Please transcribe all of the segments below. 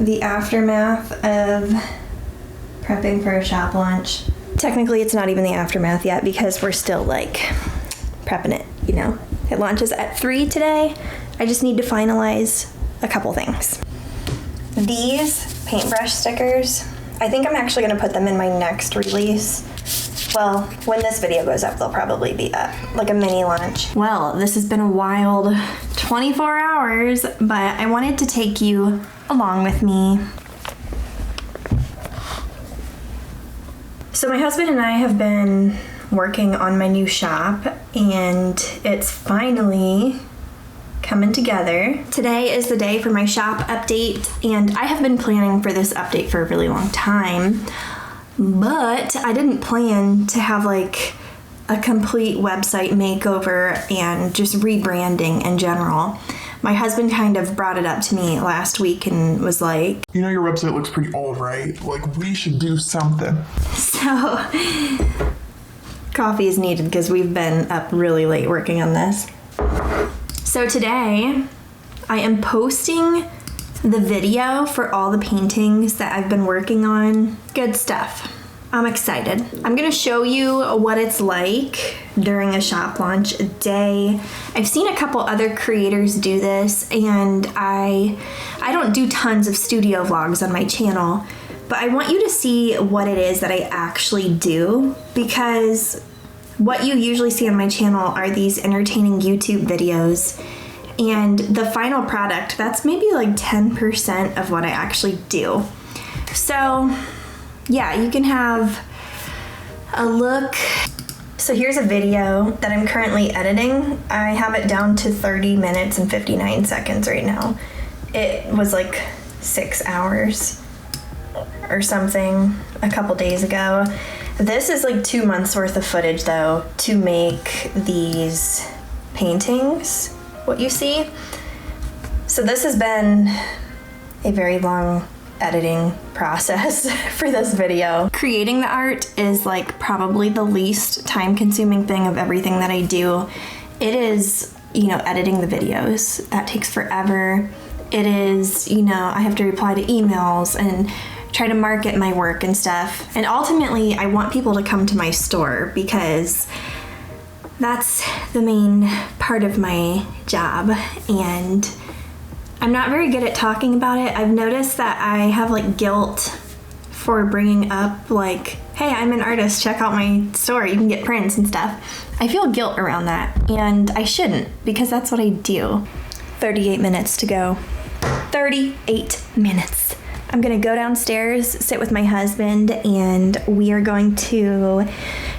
the aftermath of prepping for a shop launch. Technically, it's not even the aftermath yet because we're still like prepping it, you know. It launches at 3 today. I just need to finalize a couple things. These paintbrush stickers, I think I'm actually gonna put them in my next release. Well, when this video goes up, they'll probably be up, like a mini launch. Well, this has been a wild 24 hours, but I wanted to take you along with me. So my husband and I have been working on my new shop, and it's finally coming together. Today is the day for my shop update, and I have been planning for this update for a really long time. But I didn't plan to have like a complete website makeover and just rebranding in general. My husband kind of brought it up to me last week and was like, you know, your website looks pretty old, right? Like, we should do something. So, coffee is needed because we've been up really late working on this. So today, I am posting the video for all the paintings that I've been working on. Good stuff. I'm excited. I'm gonna show you what it's like during a shop launch day. I've seen a couple other creators do this, and I don't do tons of studio vlogs on my channel, but I want you to see what it is that I actually do, because what you usually see on my channel are these entertaining YouTube videos, and the final product, that's maybe like 10% of what I actually do. So yeah, you can have a look. So here's a video that I'm currently editing. I have it down to 30 minutes and 59 seconds right now. It was like 6 hours or something a couple days ago. This is like 2 months worth of footage though to make these paintings, what you see. So this has been a very long editing process for this video. Creating the art is like probably the least time-consuming thing of everything that I do. It is, you know, editing the videos. That takes forever. It is, you know, I have to reply to emails and try to market my work and stuff. And ultimately, I want people to come to my store because that's the main part of my job, and I'm not very good at talking about it. I've noticed that I have like guilt for bringing up like, hey, I'm an artist, check out my store, you can get prints and stuff. I feel guilt around that, and I shouldn't, because that's what I do. 38 minutes to go. 38 minutes. I'm gonna go downstairs, sit with my husband, and we are going to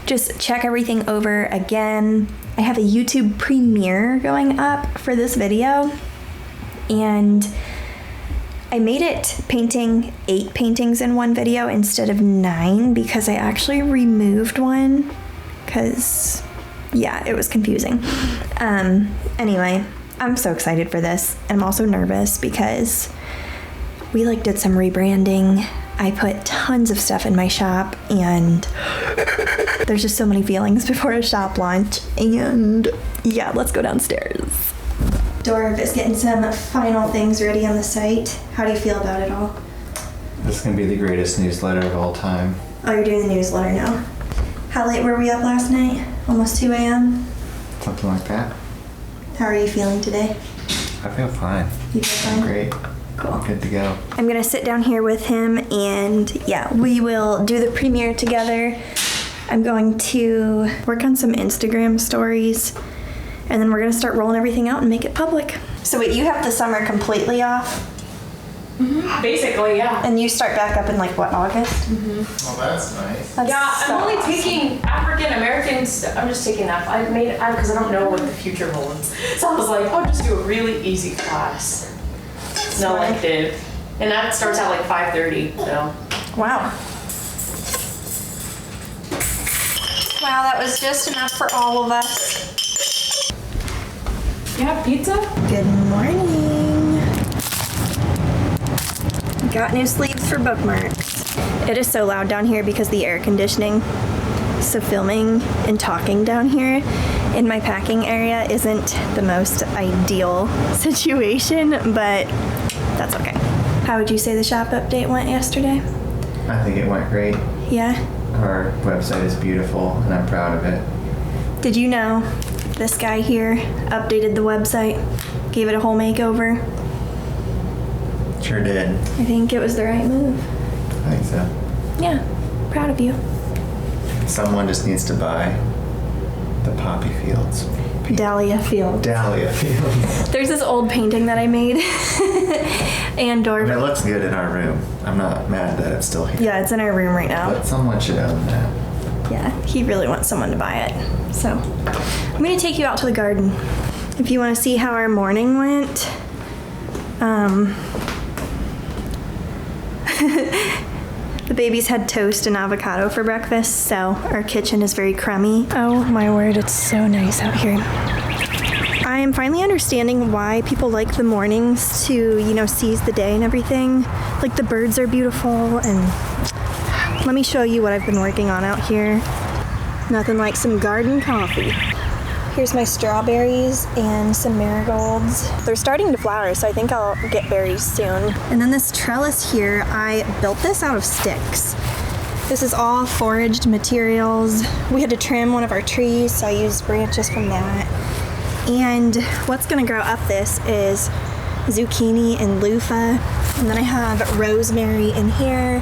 just check everything over again. I have a YouTube premiere going up for this video, and I made it painting 8 paintings in one video instead of 9 because I actually removed one because, yeah, it was confusing. Anyway, I'm so excited for this. I'm also nervous because we like did some rebranding. I put tons of stuff in my shop, and there's just so many feelings before a shop launch. And yeah, let's go downstairs. Dorv is getting some final things ready on the site. How do you feel about it all? This is going to be the greatest newsletter of all time. Oh, you're doing the newsletter now. How late were we up last night? Almost 2 a.m.? Something like that. How are you feeling today? I feel fine. You feel fine? Great. Cool. Good to go. I'm gonna sit down here with him, and yeah, we will do the premiere together. I'm going to work on some Instagram stories, and then we're gonna start rolling everything out and make it public. So wait, you have the summer completely off? Mm-hmm. Basically, yeah. And you start back up in like what, August? Mm-hmm. Well, that's nice. I'm only taking African Americans. I'm just taking that. Because I don't know what the future holds. So I was like, I'll just do a really easy class. No elective. And that starts at like 5:30, so. Wow. Wow, that was just enough for all of us. You have pizza? Good morning. Got new sleeves for bookmarks. It is so loud down here because the air conditioning. So filming and talking down here in my packing area isn't the most ideal situation, but that's okay. How would you say the shop update went yesterday? I think it went great. Yeah? Our website is beautiful, and I'm proud of it. Did you know this guy here updated the website? Gave it a whole makeover? Sure did. I think it was the right move. I think so. Yeah, proud of you. Someone just needs to buy the poppy fields. Dahlia Field. Dahlia fields. There's this old painting that I made. And And it looks good in our room. I'm not mad that it's still here. yeah, it's in our room right now. But someone should own that. Yeah, he really wants someone to buy it. So I'm gonna take you out to the garden. If you wanna see how our morning went, the babies had toast and avocado for breakfast, so our kitchen is very crummy. Oh my word, it's so nice out here. I am finally understanding why people like the mornings to, seize the day and everything. Like the birds are beautiful, and let me show you what I've been working on out here. Nothing like some garden coffee. Here's my strawberries and some marigolds. They're starting to flower, so I think I'll get berries soon. And then this trellis here, I built this out of sticks. This is all foraged materials. We had to trim one of our trees, so I used branches from that. And what's gonna grow up this is zucchini and loofah. And then I have rosemary in here.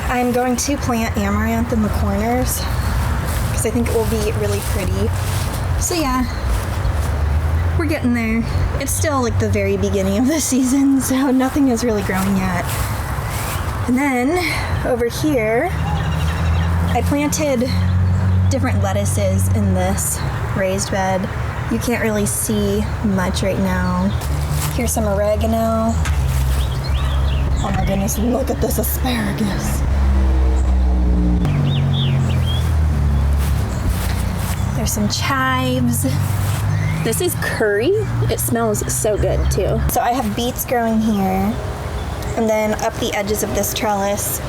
I'm going to plant amaranth in the corners because I think it will be really pretty. So yeah, we're getting there. It's still like the very beginning of the season, so nothing is really growing yet. And then over here, I planted different lettuces in this raised bed. You can't really see much right now. Here's some oregano. Oh my goodness, look at this asparagus. There's some chives. This is curry. It smells so good too. So I have beets growing here, and then up the edges of this trellis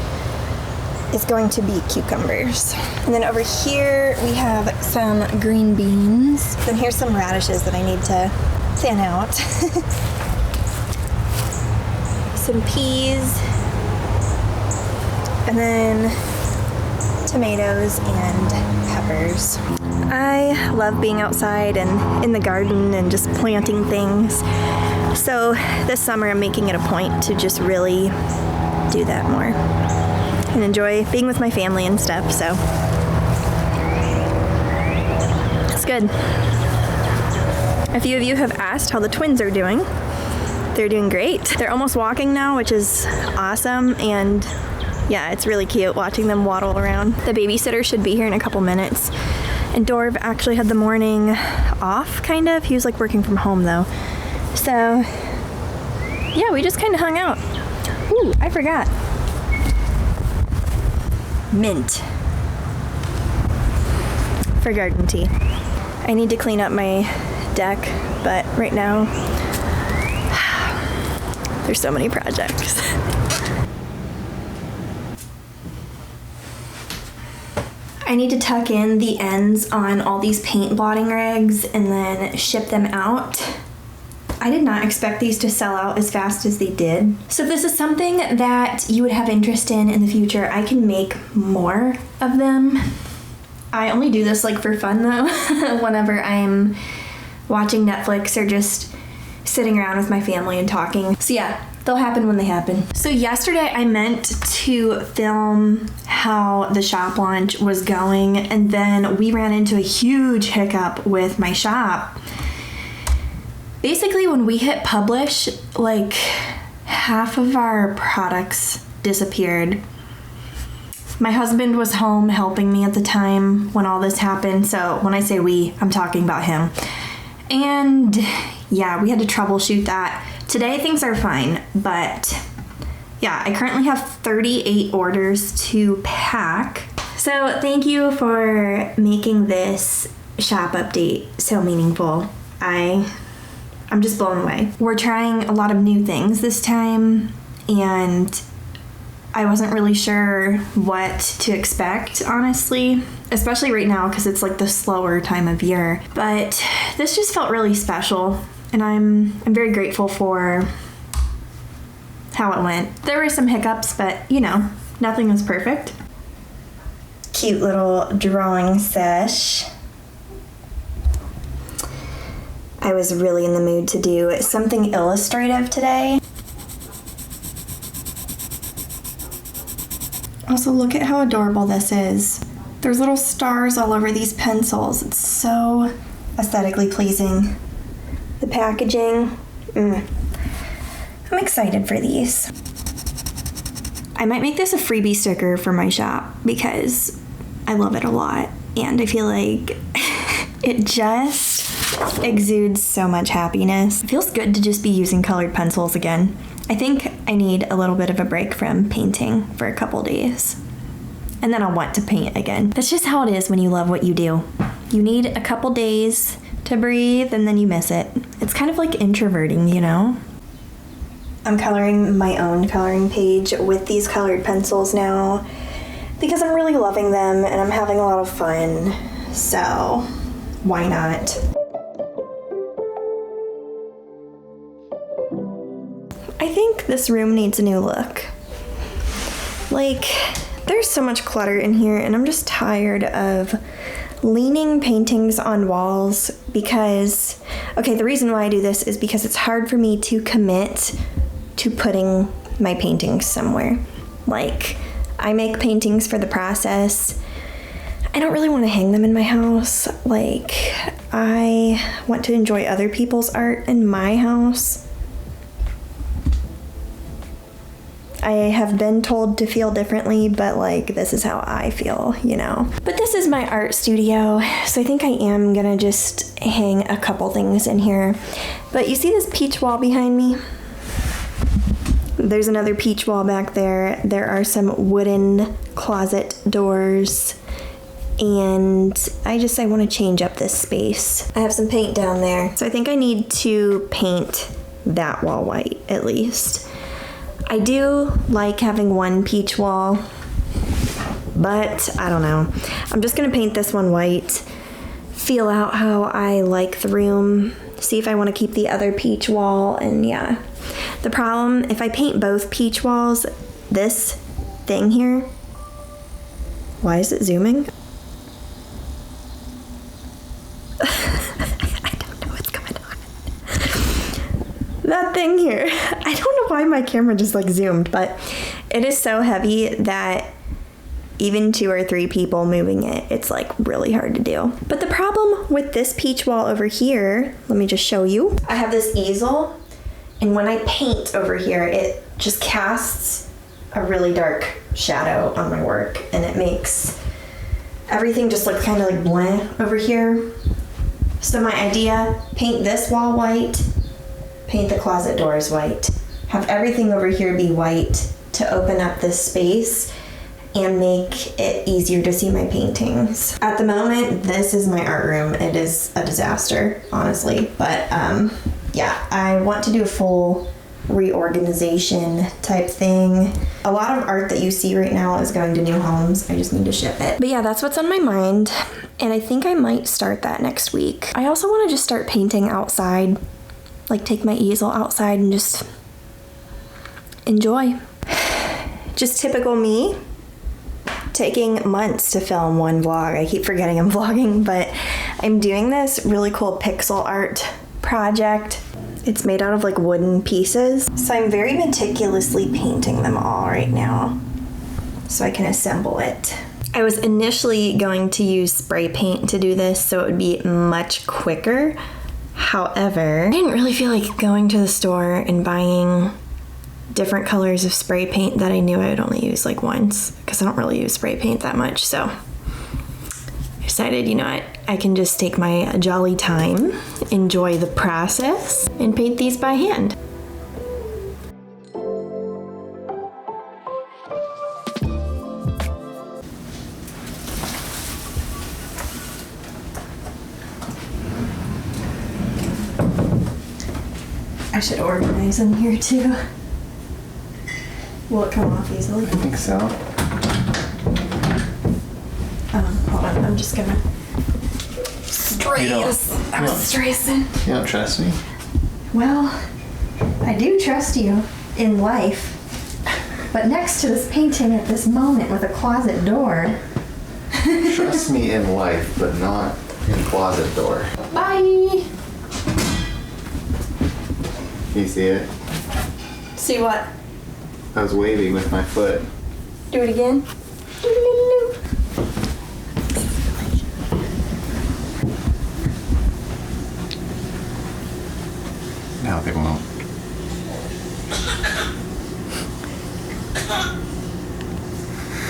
is going to be cucumbers. And then over here we have some green beans. Then here's some radishes that I need to thin out. Some peas, and then tomatoes and peppers. I love being outside and in the garden and just planting things. So this summer I'm making it a point to just really do that more and enjoy being with my family and stuff, so it's good. A few of you have asked how the twins are doing. They're doing great. They're almost walking now, which is awesome, and yeah, it's really cute watching them waddle around. The babysitter should be here in a couple minutes. And Dorv actually had the morning off, kind of. He was like working from home though. So yeah, we just kind of hung out. Ooh, I forgot. Mint for garden tea. I need to clean up my deck, but right now there's so many projects. I need to tuck in the ends on all these paint blotting rags and then ship them out. I did not expect these to sell out as fast as they did. So if this is something that you would have interest in the future, I can make more of them. I only do this like for fun though, whenever I'm watching Netflix or just sitting around with my family and talking. So yeah, they'll happen when they happen. So yesterday I meant to film how the shop launch was going, and then we ran into a huge hiccup with my shop. Basically, when we hit publish, like half of our products disappeared. My husband was home helping me at the time when all this happened, so when I say we, I'm talking about him. And yeah, we had to troubleshoot that. Today things are fine, but yeah, I currently have 38 orders to pack. So thank you for making this shop update so meaningful. I'm just blown away. We're trying a lot of new things this time, and I wasn't really sure what to expect, honestly, especially right now because it's like the slower time of year. But this just felt really special, and I'm very grateful for how it went. There were some hiccups, but you know, nothing was perfect. Cute little drawing sesh. I was really in the mood to do something illustrative today. Also, look at how adorable this is. There's little stars all over these pencils. It's so aesthetically pleasing. The packaging, I'm excited for these. I might make this a freebie sticker for my shop because I love it a lot. And I feel like it just exudes so much happiness. It feels good to just be using colored pencils again. I think I need a little bit of a break from painting for a couple days. And then I'll want to paint again. That's just how it is when you love what you do. You need a couple days to breathe and then you miss it. It's kind of like introverting, you know? I'm coloring my own coloring page with these colored pencils now because I'm really loving them and I'm having a lot of fun. So, why not? I think this room needs a new look. Like, there's so much clutter in here and I'm just tired of leaning paintings on walls because, okay, the reason why I do this is because it's hard for me to commit to putting my paintings somewhere. Like, I make paintings for the process. I don't really want to hang them in my house. Like, I want to enjoy other people's art in my house. I have been told to feel differently, but like, this is how I feel, you know? But this is my art studio, so I think I am gonna just hang a couple things in here. But you see this peach wall behind me? There's another peach wall back there. There are some wooden closet doors. And I want to change up this space. I have some paint down there. So I think I need to paint that wall white at least. I do like having one peach wall, but I don't know. I'm just gonna paint this one white, feel out how I like the room, see if I want to keep the other peach wall, and yeah. The problem, if I paint both peach walls, this thing here, why is it zooming? I don't know what's going on. That thing here, I don't know why my camera just like zoomed, but it is so heavy that even 2 or 3 people moving it, it's like really hard to do. But the problem with this peach wall over here, let me just show you. I have this easel, and when I paint over here, it just casts a really dark shadow on my work, and it makes everything just look kind of like bland over here. So my idea, paint this wall white, paint the closet doors white, have everything over here be white to open up this space and make it easier to see my paintings. At the moment, this is my art room. It is a disaster, honestly, but yeah, I want to do a full reorganization type thing. A lot of art that you see right now is going to new homes. I just need to ship it. But yeah, that's what's on my mind, and I think I might start that next week. I also want to just start painting outside, like take my easel outside and just enjoy. Just typical me, taking months to film one vlog. I keep forgetting I'm vlogging, but I'm doing this really cool pixel art project. It's made out of like wooden pieces. So I'm very meticulously painting them all right now so I can assemble it. I was initially going to use spray paint to do this so it would be much quicker. However, I didn't really feel like going to the store and buying different colors of spray paint that I knew I would only use like once, because I don't really use spray paint that much. So I decided, you know what, I can just take my jolly time, enjoy the process, and paint these by hand. I should organize in here too. Will it come off easily? I think so. Hold on, I'm just gonna I'm stressing. You don't trust me? Well, I do trust you. in life. But next to this painting at this moment with a closet door. Trust me in life, but not in closet door. Bye. You see it? See what? I was waving with my foot. Do it again. No, they won't.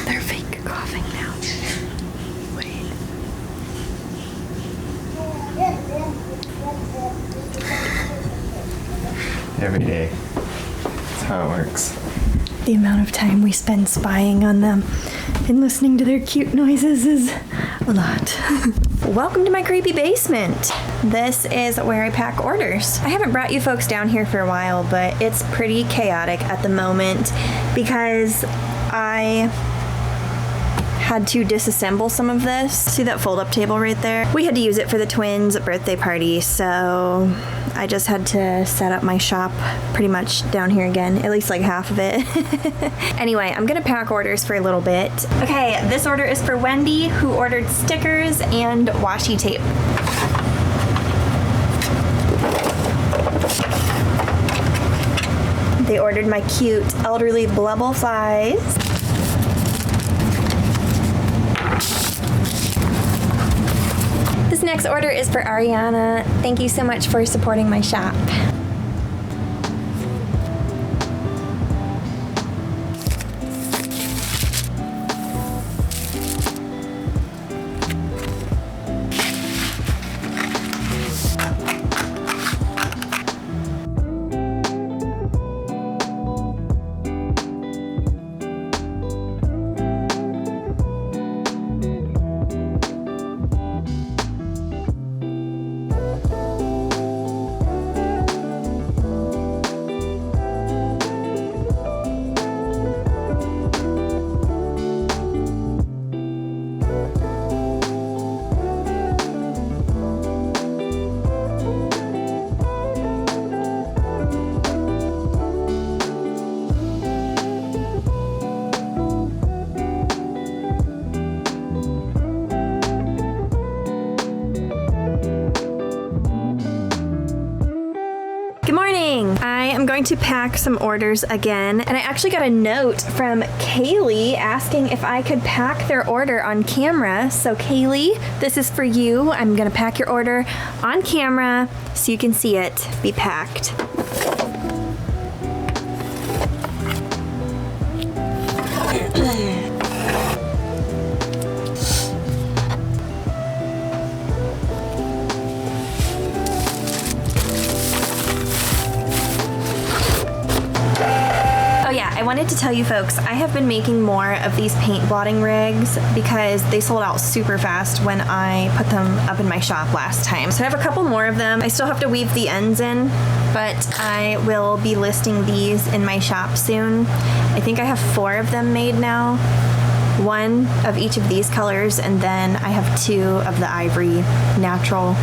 They're fake coughing now. Wait. Every day. That's how it works. The amount of time we spend spying on them and listening to their cute noises is a lot. Welcome to my creepy basement. This is where I pack orders. I haven't brought you folks down here for a while, but it's pretty chaotic at the moment because I had to disassemble some of this. See that fold-up table right there? We had to use it for the twins' birthday party, so I just had to set up my shop pretty much down here again, at least like half of it. Anyway, I'm gonna pack orders for a little bit. Okay, this order is for Wendy, who ordered stickers and washi tape. They ordered my cute elderly blubble flies. This next order is for Ariana. Thank you so much for supporting my shop. I am going to pack some orders again, and I actually got a note from Kaylee asking if I could pack their order on camera. So Kaylee, this is for you. I'm gonna pack your order on camera so you can see it be packed. I wanted to tell you folks, I have been making more of these paint blotting rigs because they sold out super fast when I put them up in my shop last time. So I have a couple more of them. I still have to weave the ends in, but I will be listing these in my shop soon. I think I have 4 of them made now. 1 of each of these colors, and then I have 2 of the ivory natural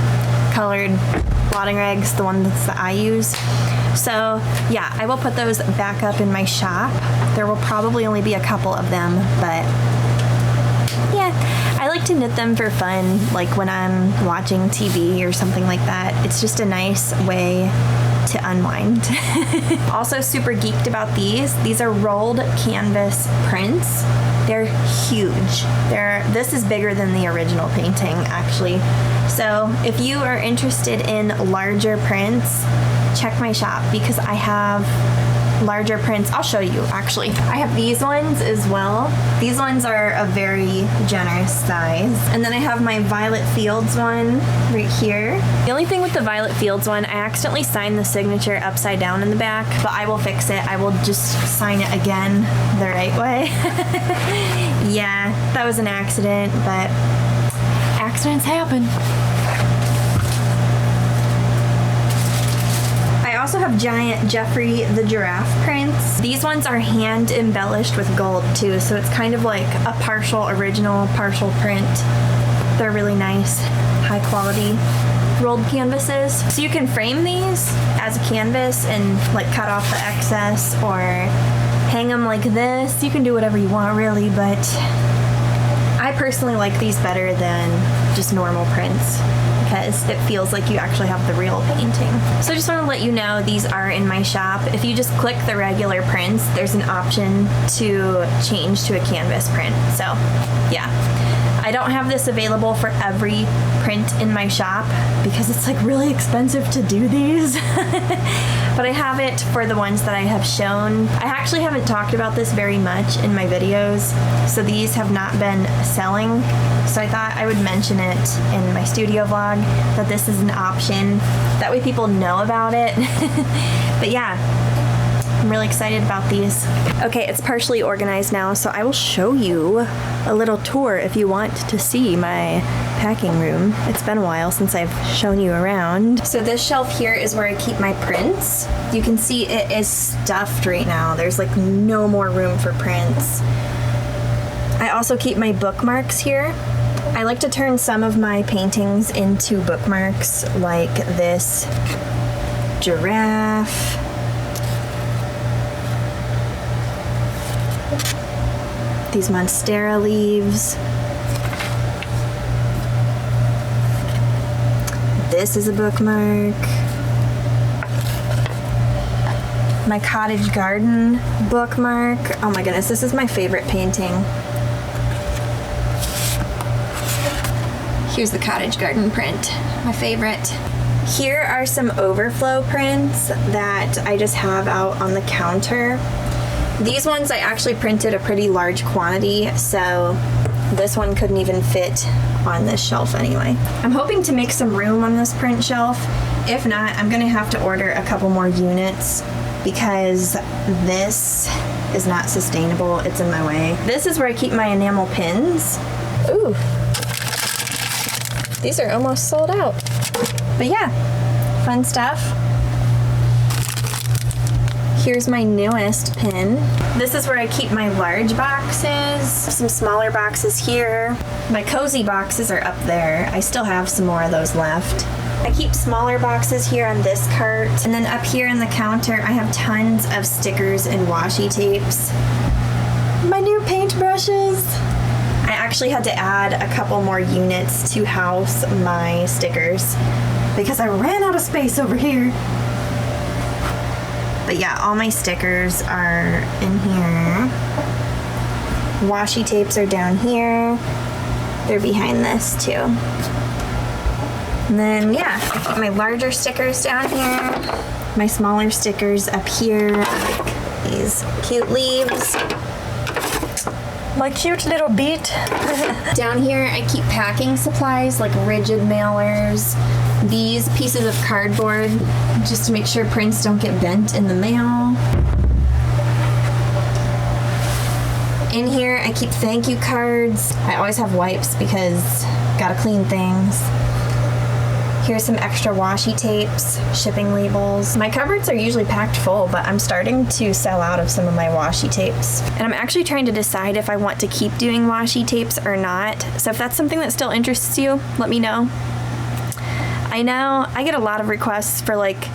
colored blotting rigs, the ones that I use. So yeah, I will put those back up in my shop. There will probably only be a couple of them, but yeah, I like to knit them for fun, like when I'm watching TV or something like that. It's just a nice way to unwind. Also super geeked about these. These are rolled canvas prints. They're huge. This is bigger than the original painting, actually. So if you are interested in larger prints, check my shop because I have larger prints. I'll show you, actually. I have these ones as well. These ones are a very generous size. And then I have my Violet Fields one right here. The only thing with the Violet Fields one, I accidentally signed the signature upside down in the back, but I will fix it. I will just sign it again the right way. Yeah, that was an accident, but accidents happen. I also have giant Jeffrey the Giraffe prints. These ones are hand embellished with gold too, so it's kind of like a partial original, partial print. They're really nice, high quality. rolled canvases. So you can frame these as a canvas and like cut off the excess or hang them like this. You can do whatever you want really, but I personally like these better than just normal prints because it feels like you actually have the real painting. So I just want to let you know these are in my shop. If you just click the regular prints, there's an option to change to a canvas print. So yeah, I don't have this available for every print in my shop because it's like really expensive to do these. But I have it for the ones that I have shown. I actually haven't talked about this very much in my videos, so these have not been selling. So I thought I would mention it in my studio vlog that this is an option. That way people know about it. But yeah, I'm really excited about these. Okay, it's partially organized now, so I will show you a little tour if you want to see my packing room. It's been a while since I've shown you around. So this shelf here is where I keep my prints. You can see it is stuffed right now. There's like no more room for prints. I also keep my bookmarks here. I like to turn some of my paintings into bookmarks, like this giraffe. These monstera leaves. This is a bookmark. My cottage garden bookmark. Oh my goodness, this is my favorite painting. Here's the cottage garden print, my favorite. Here are some overflow prints that I just have out on the counter. These ones I actually printed a pretty large quantity, so this one couldn't even fit on this shelf anyway. I'm hoping to make some room on this print shelf. If not, I'm gonna have to order a couple more units because this is not sustainable. It's in my way. This is where I keep my enamel pins. Ooh, these are almost sold out. But yeah, fun stuff. Here's my newest pin. This is where I keep my large boxes, some smaller boxes here. My cozy boxes are up there. I still have some more of those left. I keep smaller boxes here on this cart. And then up here on the counter, I have tons of stickers and washi tapes. My new paintbrushes. I actually had to add a couple more units to house my stickers because I ran out of space over here. But yeah, all my stickers are in here. Washi tapes are down here. They're behind this too. And then yeah, I keep my larger stickers down here. My smaller stickers up here, like these cute leaves. My cute little beet. Down here, I keep packing supplies like rigid mailers, these pieces of cardboard, just to make sure prints don't get bent in the mail. In here, I keep thank you cards. I always have wipes because gotta clean things. Here's some extra washi tapes, shipping labels. My cupboards are usually packed full, but I'm starting to sell out of some of my washi tapes. And I'm actually trying to decide if I want to keep doing washi tapes or not. So if that's something that still interests you, let me know. I know I get a lot of requests for like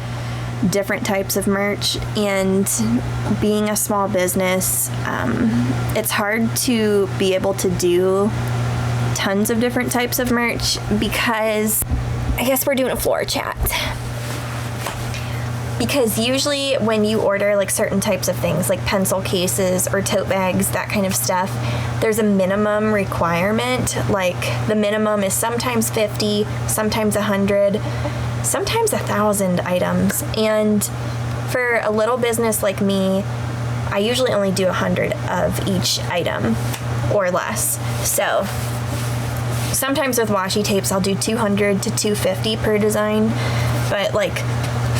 different types of merch, and being a small business, it's hard to be able to do tons of different types of merch because I guess we're doing a floor chat. Because usually when you order like certain types of things like pencil cases or tote bags, that kind of stuff, there's a minimum requirement. Like the minimum is sometimes 50, sometimes 100, sometimes 1,000 items. And for a little business like me, I usually only do 100 of each item or less. So sometimes with washi tapes, I'll do 200 to 250 per design, but like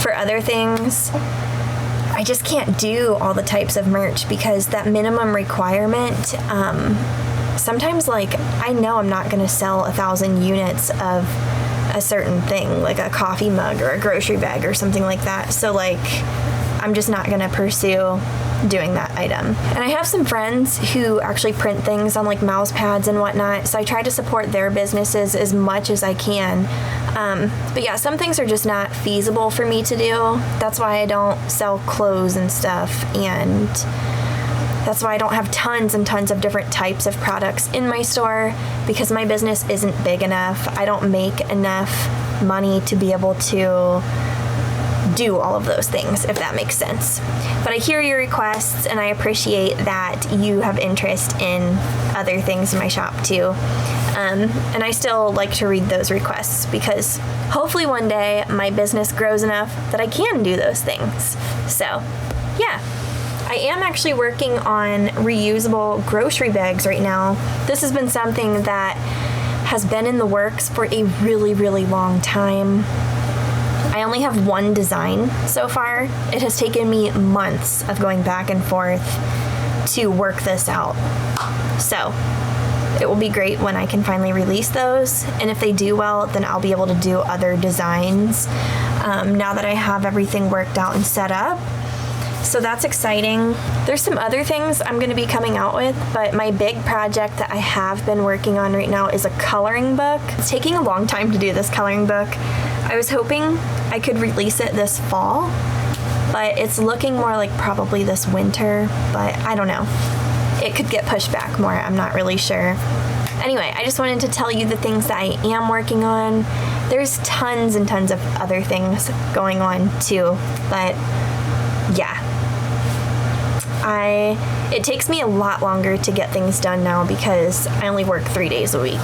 for other things, I just can't do all the types of merch because that minimum requirement, sometimes like I know I'm not gonna sell 1,000 units of a certain thing, like a coffee mug or a grocery bag or something like that. So like, I'm just not gonna pursue doing that item. And I have some friends who actually print things on like mouse pads and whatnot, so I try to support their businesses as much as I can. But yeah, some things are just not feasible for me to do. That's why I don't sell clothes and stuff, and that's why I don't have tons and tons of different types of products in my store, because my business isn't big enough. I don't make enough money to be able to do all of those things, if that makes sense. But I hear your requests, and I appreciate that you have interest in other things in my shop too. And I still like to read those requests, because hopefully one day my business grows enough that I can do those things. So yeah. I am actually working on reusable grocery bags right now. This has been something that has been in the works for a really, really long time. I only have one design so far. It has taken me months of going back and forth to work this out. So it will be great when I can finally release those. And if they do well, then I'll be able to do other designs now that I have everything worked out and set up. So that's exciting. There's some other things I'm going to be coming out with, but my big project that I have been working on right now is a coloring book. It's taking a long time to do this coloring book. I was hoping I could release it this fall, but it's looking more like probably this winter, but I don't know. It could get pushed back more, I'm not really sure. Anyway, I just wanted to tell you the things that I am working on. There's tons and tons of other things going on too, but yeah. It takes me a lot longer to get things done now because I only work 3 days a week,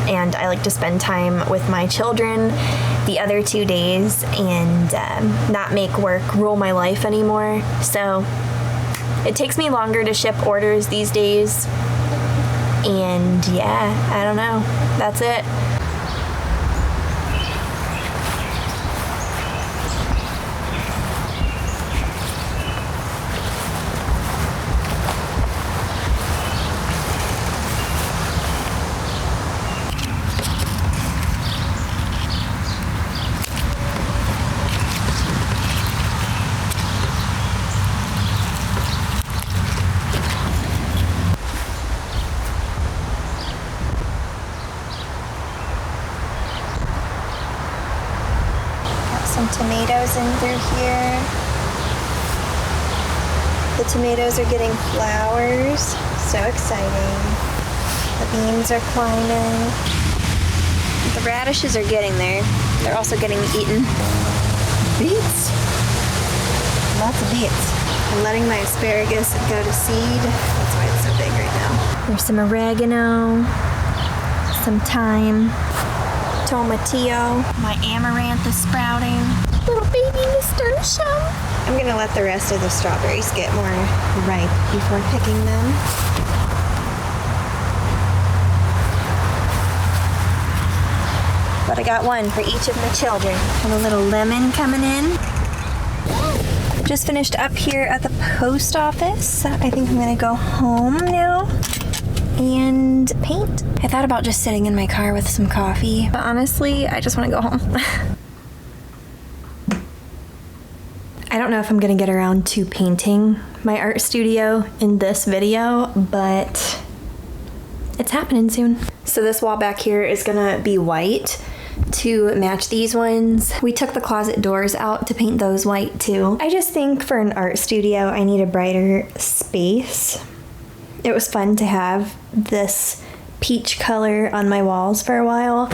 and I like to spend time with my children the other 2 days and not make work rule my life anymore. So it takes me longer to ship orders these days, and yeah, I don't know. That's it. Some tomatoes in through here. The tomatoes are getting flowers. So exciting. The beans are climbing. The radishes are getting there. They're also getting eaten. Beets. Lots of beets. I'm letting my asparagus go to seed. That's why it's so big right now. There's some oregano, some thyme, tomatillo. My amaranth is sprouting. Little baby nasturtium. I'm gonna let the rest of the strawberries get more ripe before picking them. But I got one for each of my children. And a little lemon coming in. Just finished up here at the post office. I think I'm gonna go home now and paint. I thought about just sitting in my car with some coffee, but honestly, I just want to go home. I don't know if I'm gonna get around to painting my art studio in this video, but it's happening soon. So this wall back here is gonna be white to match these ones. We took the closet doors out to paint those white too. I just think for an art studio, I need a brighter space. It was fun to have this peach color on my walls for a while,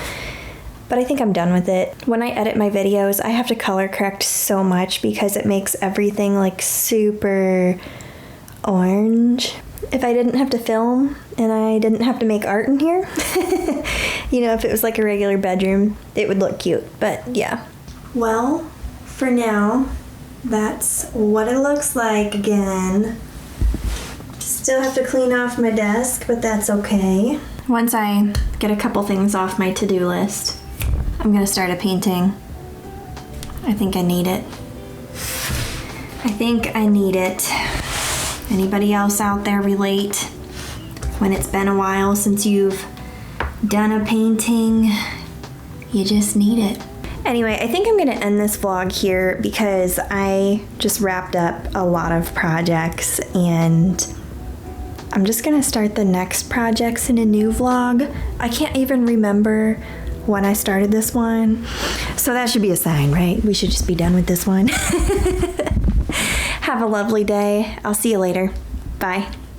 but I think I'm done with it. When I edit my videos, I have to color correct so much because it makes everything like super orange. If I didn't have to film and I didn't have to make art in here, you know, if it was like a regular bedroom, it would look cute, but yeah. Well, for now, that's what it looks like again. Still have to clean off my desk, but that's okay. Once I get a couple things off my to-do list, I'm gonna start a painting. I think I need it. I think I need it. Anybody else out there relate? When it's been a while since you've done a painting, you just need it. Anyway, I think I'm going to end this vlog here because I just wrapped up a lot of projects and I'm just going to start the next projects in a new vlog. I can't even remember when I started this one. So that should be a sign, right? We should just be done with this one. Have a lovely day. I'll see you later. Bye.